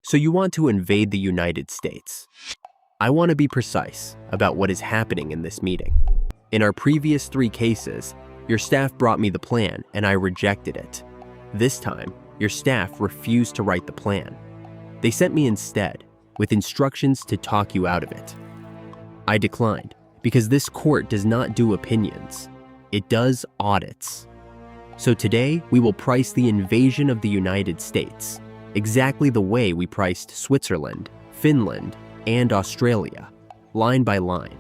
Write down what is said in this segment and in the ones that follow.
So you want to invade the United States. I want to be precise about what is happening in this meeting. In our previous 3 cases, your staff brought me the plan and I rejected it. This time, your staff refused to write the plan. They sent me instead, with instructions to talk you out of it. I declined, because this court does not do opinions. It does audits. So today, we will price the invasion of the United States, exactly the way we priced Switzerland, Finland, and Australia, line by line.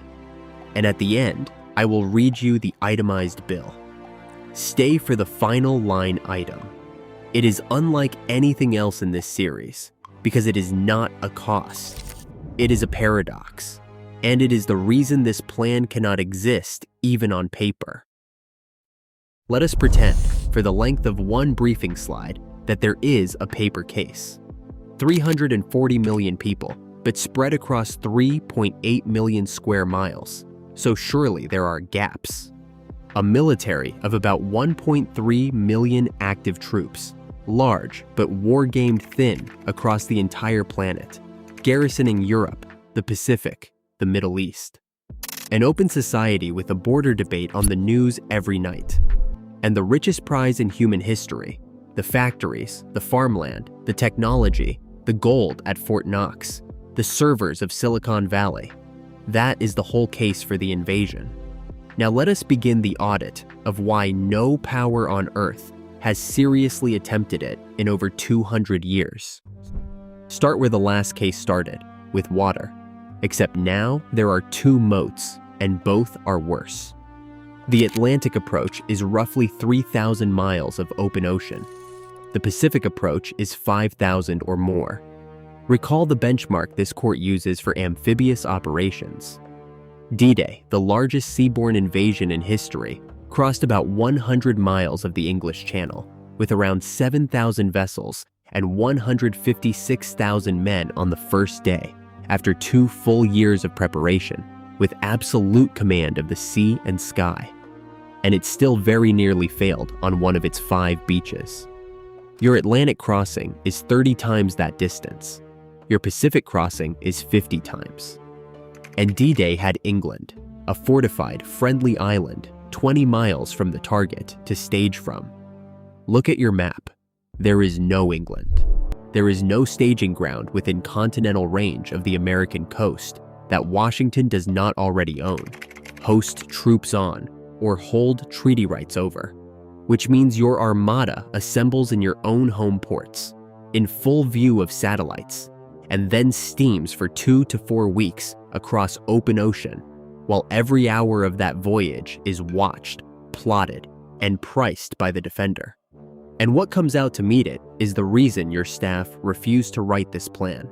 And at the end, I will read you the itemized bill. Stay for the final line item. It is unlike anything else in this series, because it is not a cost. It is a paradox, and it is the reason this plan cannot exist even on paper. Let us pretend, for the length of one briefing slide, that there is a paper case. 340 million people, but spread across 3.8 million square miles, so surely there are gaps. A military of about 1.3 million active troops, large but war-gamed thin across the entire planet, garrisoning Europe, the Pacific, the Middle East. An open society with a border debate on the news every night. And the richest prize in human history, the factories, the farmland, the technology, the gold at Fort Knox, the servers of Silicon Valley. That is the whole case for the invasion. Now let us begin the audit of why no power on Earth has seriously attempted it in over 200 years. Start where the last case started, with water. Except now there are 2 moats, and both are worse. The Atlantic approach is roughly 3,000 miles of open ocean. The Pacific approach is 5,000 or more. Recall the benchmark this court uses for amphibious operations. D-Day, the largest seaborne invasion in history, crossed about 100 miles of the English Channel, with around 7,000 vessels and 156,000 men on the first day, after 2 full years of preparation, with absolute command of the sea and sky. And it still very nearly failed on one of its 5 beaches. Your Atlantic crossing is 30 times that distance. Your Pacific crossing is 50 times. And D-Day had England, a fortified, friendly island 20 miles from the target to stage from. Look at your map. There is no England. There is no staging ground within continental range of the American coast that Washington does not already own, host troops on, or hold treaty rights over, which means your armada assembles in your own home ports, in full view of satellites, and then steams for 2 to 4 weeks across open ocean, while every hour of that voyage is watched, plotted, and priced by the defender. And what comes out to meet it is the reason your staff refused to write this plan.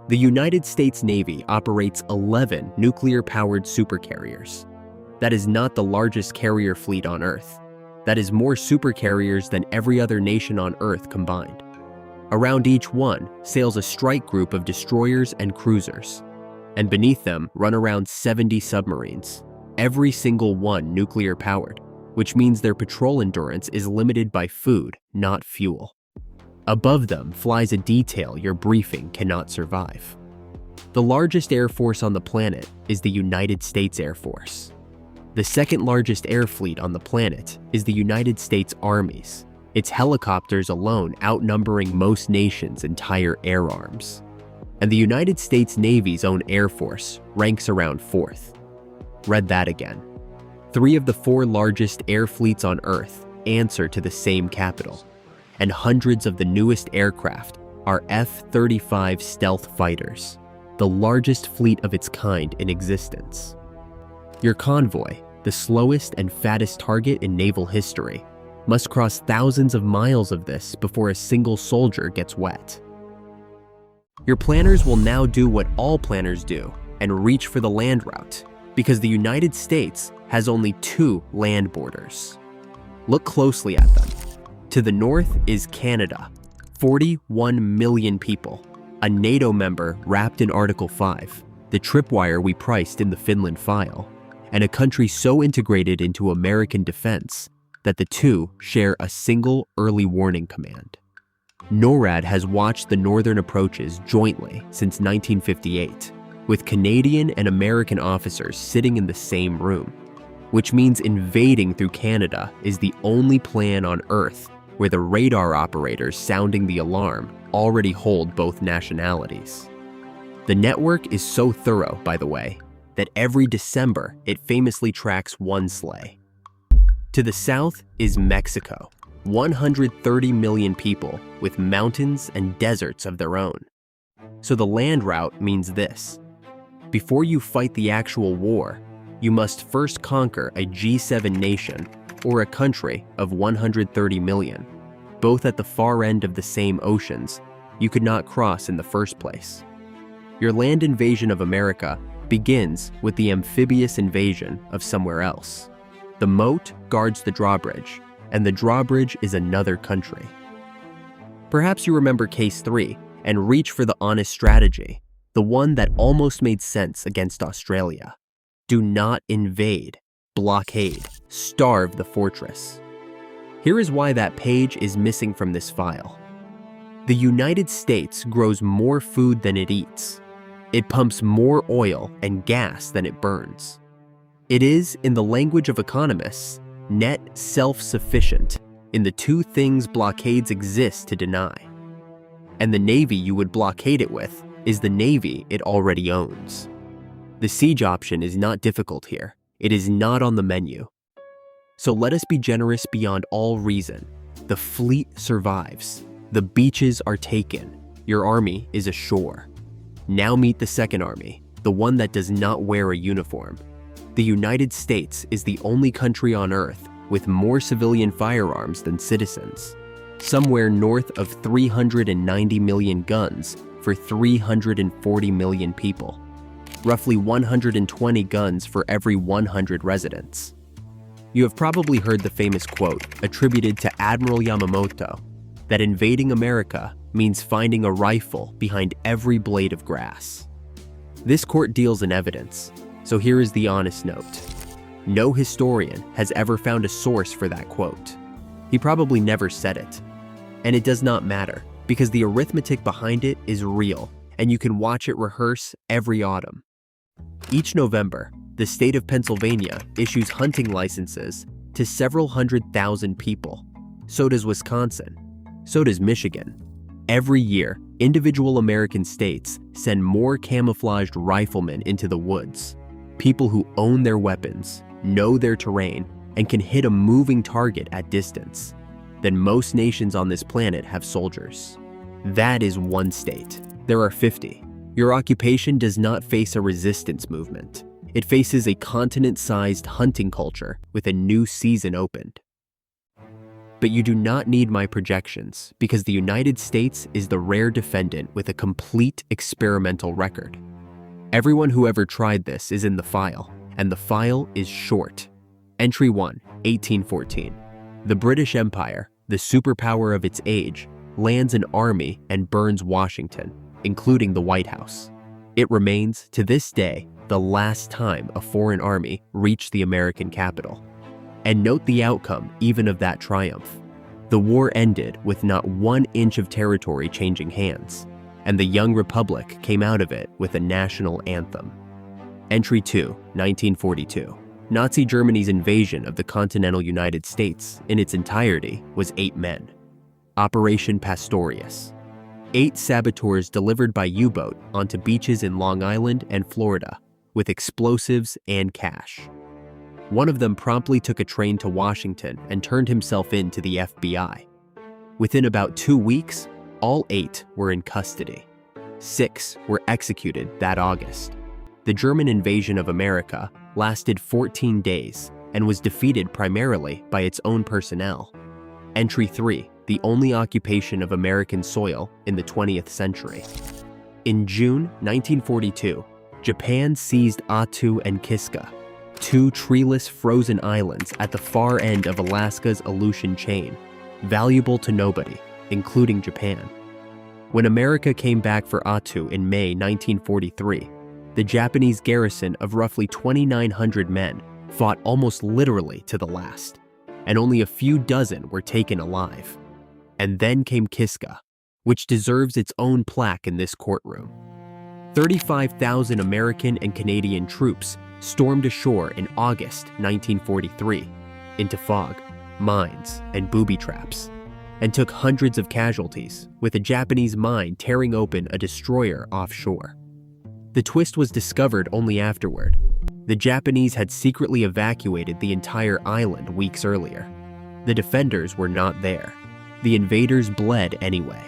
The United States Navy operates 11 nuclear-powered supercarriers. That is not the largest carrier fleet on Earth. That is more supercarriers than every other nation on Earth combined. Around each one sails a strike group of destroyers and cruisers, and beneath them run around 70 submarines, every single one nuclear-powered, which means their patrol endurance is limited by food, not fuel. Above them flies a detail your briefing cannot survive. The largest air force on the planet is the United States Air Force. The second largest air fleet on the planet is the United States Army's, its helicopters alone outnumbering most nations' entire air arms. And the United States Navy's own Air Force ranks around 4th. Read that again. 3 of the 4 largest air fleets on Earth answer to the same capital, and hundreds of the newest aircraft are F-35 stealth fighters, the largest fleet of its kind in existence. Your convoy, the slowest and fattest target in naval history, must cross thousands of miles of this before a single soldier gets wet. Your planners will now do what all planners do and reach for the land route, because the United States has only 2 land borders. Look closely at them. To the north is Canada, 41 million people, a NATO member wrapped in Article 5, the tripwire we priced in the Finland file, and a country so integrated into American defense that the 2 share a single early warning command. NORAD has watched the northern approaches jointly since 1958, with Canadian and American officers sitting in the same room, which means invading through Canada is the only plan on Earth where the radar operators sounding the alarm already hold both nationalities. The network is so thorough, by the way, that every December it famously tracks one sleigh. To the south is Mexico, 130 million people with mountains and deserts of their own. So the land route means this: before you fight the actual war, you must first conquer a G7 nation or a country of 130 million, both at the far end of the same oceans you could not cross in the first place. Your land invasion of America begins with the amphibious invasion of somewhere else. The moat guards the drawbridge, and the drawbridge is another country. Perhaps you remember Case 3 and reach for the honest strategy, the one that almost made sense against Australia. Do not invade, blockade, starve the fortress. Here is why that page is missing from this file. The United States grows more food than it eats. It pumps more oil and gas than it burns. It is, in the language of economists, net self-sufficient in the two things blockades exist to deny. And the navy you would blockade it with is the navy it already owns. The siege option is not difficult here. It is not on the menu. So let us be generous beyond all reason. The fleet survives. The beaches are taken. Your army is ashore. Now meet the second army, the one that does not wear a uniform. The United States is the only country on Earth with more civilian firearms than citizens, somewhere north of 390 million guns for 340 million people, roughly 120 guns for every 100 residents. You have probably heard the famous quote attributed to Admiral Yamamoto that invading America means finding a rifle behind every blade of grass. This court deals in evidence, so here is the honest note. No historian has ever found a source for that quote. He probably never said it. And it does not matter, because the arithmetic behind it is real, and you can watch it rehearse every autumn. Each November, the state of Pennsylvania issues hunting licenses to several 100,000 people. So does Wisconsin. So does Michigan. Every year, individual American states send more camouflaged riflemen into the woods, people who own their weapons, know their terrain, and can hit a moving target at distance, than most nations on this planet have soldiers. That is one state. There are 50. Your occupation does not face a resistance movement. It faces a continent-sized hunting culture with a new season opened. But you do not need my projections, because the United States is the rare defendant with a complete experimental record. Everyone who ever tried this is in the file, and the file is short. Entry 1, 1814. The British Empire, the superpower of its age, lands an army and burns Washington, including the White House. It remains, to this day, the last time a foreign army reached the American capital. And note the outcome even of that triumph. The war ended with not 1 inch of territory changing hands, and the young republic came out of it with a national anthem. Entry 2, 1942. Nazi Germany's invasion of the continental United States in its entirety was 8 men. Operation Pastorius. 8 saboteurs delivered by U-boat onto beaches in Long Island and Florida with explosives and cash. One of them promptly took a train to Washington and turned himself in to the FBI. Within about 2 weeks, all 8 were in custody. 6 were executed that August. The German invasion of America lasted 14 days and was defeated primarily by its own personnel. Entry 3, the only occupation of American soil in the 20th century. In June 1942, Japan seized Attu and Kiska, 2 treeless frozen islands at the far end of Alaska's Aleutian chain, valuable to nobody, including Japan. When America came back for Attu in May 1943, the Japanese garrison of roughly 2,900 men fought almost literally to the last, and only a few dozen were taken alive. And then came Kiska, which deserves its own plaque in this courtroom. 35,000 American and Canadian troops stormed ashore in August 1943 into fog, mines, and booby traps, and took hundreds of casualties, with a Japanese mine tearing open a destroyer offshore. The twist was discovered only afterward. The Japanese had secretly evacuated the entire island weeks earlier. The defenders were not there. The invaders bled anyway.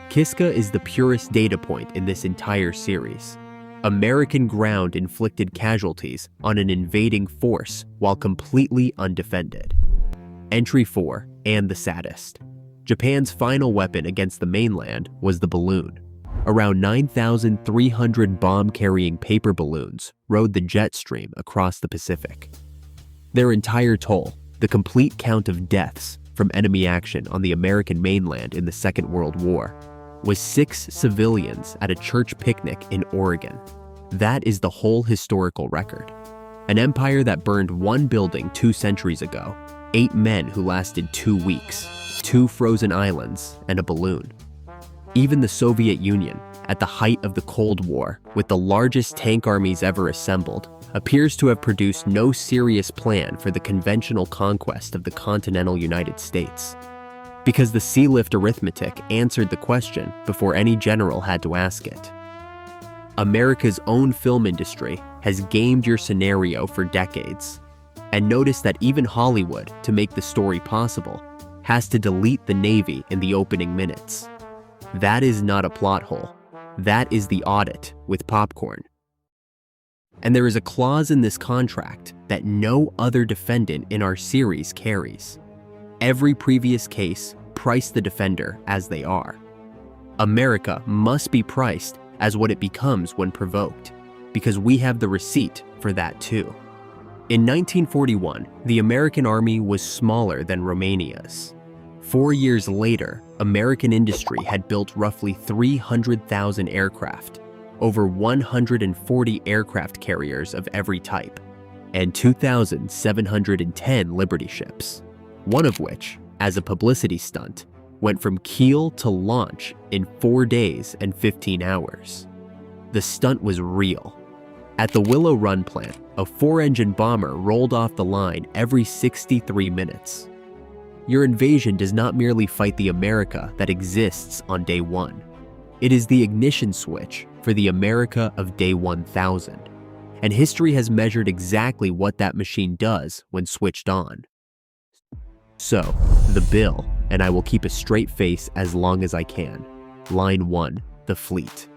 Kiska is the purest data point in this entire series. American ground inflicted casualties on an invading force while completely undefended. Entry 4, and the saddest. Japan's final weapon against the mainland was the balloon. Around 9,300 bomb-carrying paper balloons rode the jet stream across the Pacific. Their entire toll, the complete count of deaths from enemy action on the American mainland in the Second World War, was 6 civilians at a church picnic in Oregon. That is the whole historical record. An empire that burned one building 2 centuries ago, 8 men who lasted 2 weeks, 2 frozen islands, and a balloon. Even the Soviet Union, at the height of the Cold War, with the largest tank armies ever assembled, appears to have produced no serious plan for the conventional conquest of the continental United States. Because the sea lift arithmetic answered the question before any general had to ask it. America's own film industry has gamed your scenario for decades. And notice that even Hollywood, to make the story possible, has to delete the Navy in the opening minutes. That is not a plot hole. That is the audit with popcorn. And there is a clause in this contract that no other defendant in our series carries. Every previous case priced the defender as they are. America must be priced as what it becomes when provoked, because we have the receipt for that too. In 1941, the American army was smaller than Romania's. 4 years later, American industry had built roughly 300,000 aircraft, over 140 aircraft carriers of every type, and 2,710 Liberty ships, one of which, as a publicity stunt, went from keel to launch in 4 days and 15 hours. The stunt was real. At the Willow Run plant, a 4-engine bomber rolled off the line every 63 minutes. Your invasion does not merely fight the America that exists on day 1. It is the ignition switch for the America of day 1000. And history has measured exactly what that machine does when switched on. So, the bill, and I will keep a straight face as long as I can. Line 1, the fleet.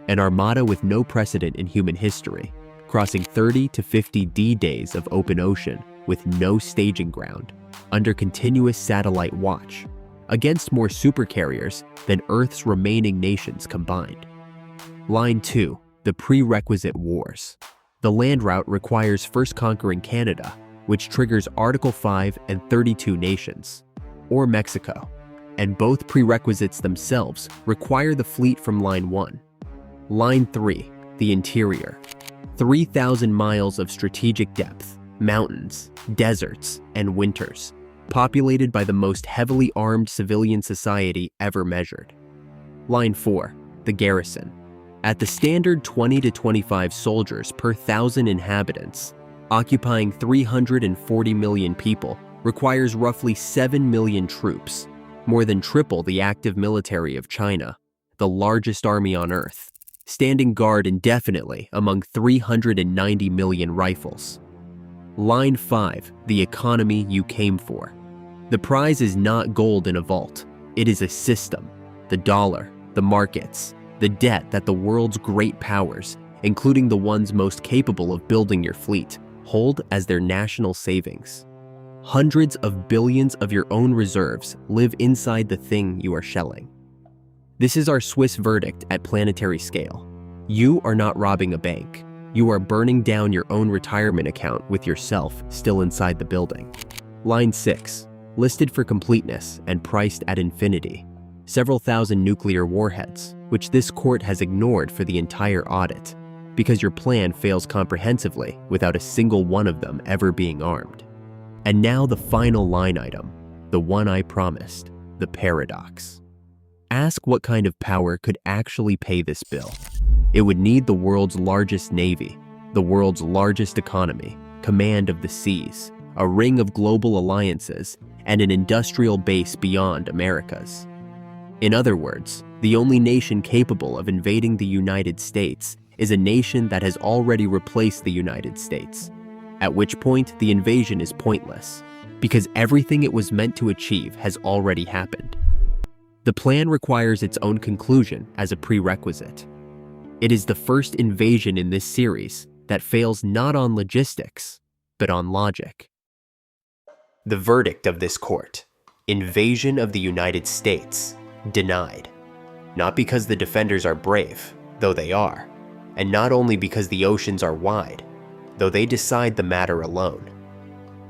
An armada with no precedent in human history, crossing 30 to 50 D-days of open ocean with no staging ground, under continuous satellite watch, against more supercarriers than Earth's remaining nations combined. Line 2, the prerequisite wars. The land route requires first conquering Canada, which triggers Article 5 and 32 nations, or Mexico, and both prerequisites themselves require the fleet from Line 1. Line 3, the interior. 3,000 miles of strategic depth, mountains, deserts, and winters, populated by the most heavily armed civilian society ever measured. Line 4, the garrison. At the standard 20 to 25 soldiers per 1,000 inhabitants, occupying 340 million people, requires roughly 7 million troops, more than triple the active military of China, the largest army on Earth, standing guard indefinitely among 390 million rifles. Line 5, the economy you came for. The prize is not gold in a vault. It is a system, the dollar, the markets, the debt that the world's great powers, including the ones most capable of building your fleet, hold as their national savings. Hundreds of billions of your own reserves live inside the thing you are shelling. This is our Swiss verdict at planetary scale. You are not robbing a bank. You are burning down your own retirement account with yourself still inside the building. Line 6, listed for completeness and priced at infinity. Several thousand nuclear warheads, which this court has ignored for the entire audit, because your plan fails comprehensively without a single one of them ever being armed. And now the final line item, the one I promised, the paradox. Ask what kind of power could actually pay this bill. It would need the world's largest navy, the world's largest economy, command of the seas, a ring of global alliances, and an industrial base beyond America's. In other words, the only nation capable of invading the United States is a nation that has already replaced the United States, at which point the invasion is pointless, because everything it was meant to achieve has already happened. The plan requires its own conclusion as a prerequisite. It is the first invasion in this series that fails not on logistics, but on logic. The verdict of this court: invasion of the United States, denied. Not because the defenders are brave, though they are, and not only because the oceans are wide, though they decide the matter alone.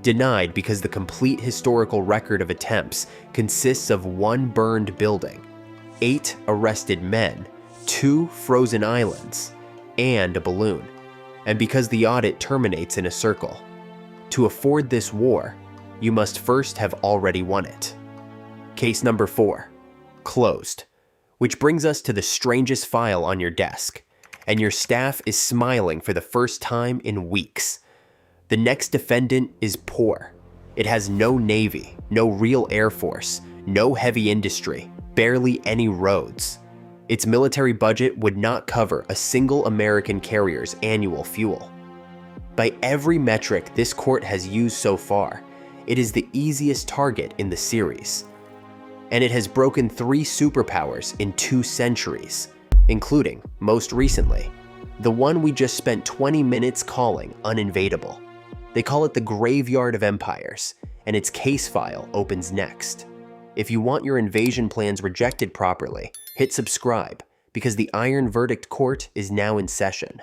Denied because the complete historical record of attempts consists of 1 burned building, 8 arrested men, 2 frozen islands, and a balloon, and because the audit terminates in a circle. To afford this war, you must first have already won it. Case number 4, closed, which brings us to the strangest file on your desk, and your staff is smiling for the first time in weeks. The next defendant is poor. It has no navy, no real air force, no heavy industry, barely any roads. Its military budget would not cover a single American carrier's annual fuel. By every metric this court has used so far, it is the easiest target in the series. And it has broken 3 superpowers in 2 centuries, including, most recently, the one we just spent 20 minutes calling uninvadable. They call it the Graveyard of Empires, and its case file opens next. If you want your invasion plans rejected properly, hit subscribe, because the Iron Verdict Court is now in session.